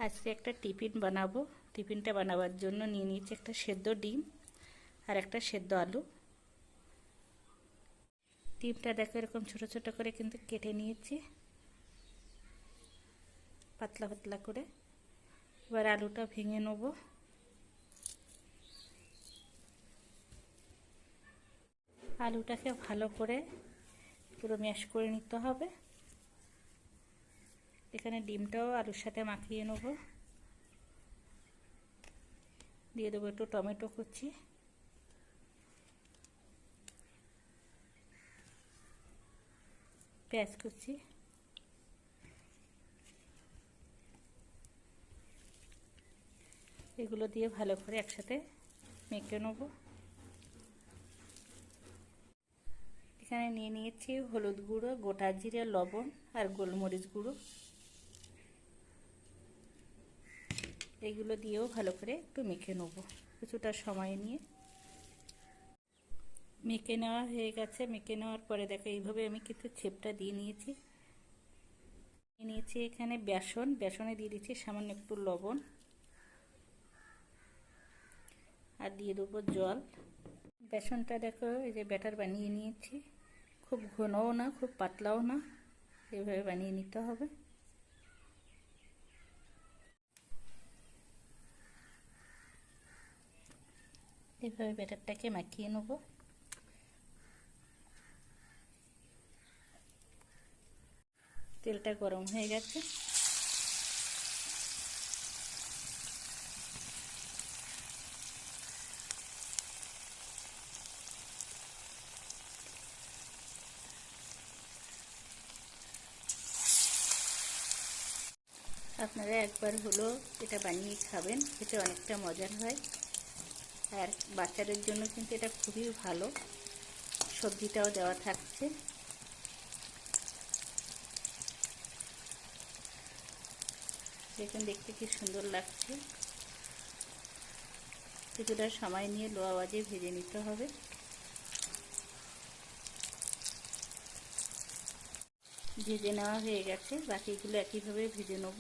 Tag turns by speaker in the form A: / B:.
A: আজকে একটা টিফিন বানাবো। টিফিনটা বানাবার জন্য নিয়ে নিয়েছি একটা সেদ্ধ ডিম আর একটা সেদ্ধ আলু। ডিমটা দেখো এরকম ছোট ছোট করে কিন্তু কেটে নিয়েছি, পাতলা পাতলা করে। এবার আলুটা ভেঙে নেব। আলুটাকে ভালো করে পুরো ম্যাশ করে নিতে হবে। এখানে ডিমটাও আলুর সাথে মাখিয়ে নেব। দিয়ে দেবো একটু টমেটো কুচি, পেঁয়াজ কুচি, এগুলো দিয়ে ভালো করে একসাথে মেখে নেব। এখানে নিয়ে নিয়েছি হলুদ গুঁড়ো, গোটা জিরে, লবণ আর গোলমরিচ গুঁড়ো। এগুলো দিয়েও ভালো করে একটু মেখে নেব কিছুটা সময় নিয়ে। মেখে নেওয়া হয়ে গেছে। মেখে নেওয়ার পরে দেখো এইভাবে আমি কিন্তু ছেপটা দিয়ে নিয়েছি। এখানে বেসনে দিয়ে দিচ্ছি সামান্য একটু লবণ আর দিয়ে দেবো জল। বেসনটা দেখো এই যে ব্যাটার বানিয়ে নিয়েছি, খুব ঘনও না খুব পাতলাও না, এইভাবে বানিয়ে নিতে হবে। এইভাবে ব্যাটারটাকে মাখিয়ে নেব। তেলটা গরম হয়ে গেছে। আপনারা একবার হলো এটা বানিয়ে খাবেন, এটা অনেকটা মজার হয়। আর বাচ্চাদের জন্য কিন্তু এটা খুবই ভালো, সবজিটাও দেওয়া থাকছে। দেখুন দেখতে কি সুন্দর লাগছে। কিছুটা সময় নিয়ে লো আওয়াজে ভেজে নিতে হবে। ভেজে নেওয়া হয়ে গেছে, বাকিগুলো একইভাবে ভেজে নেব।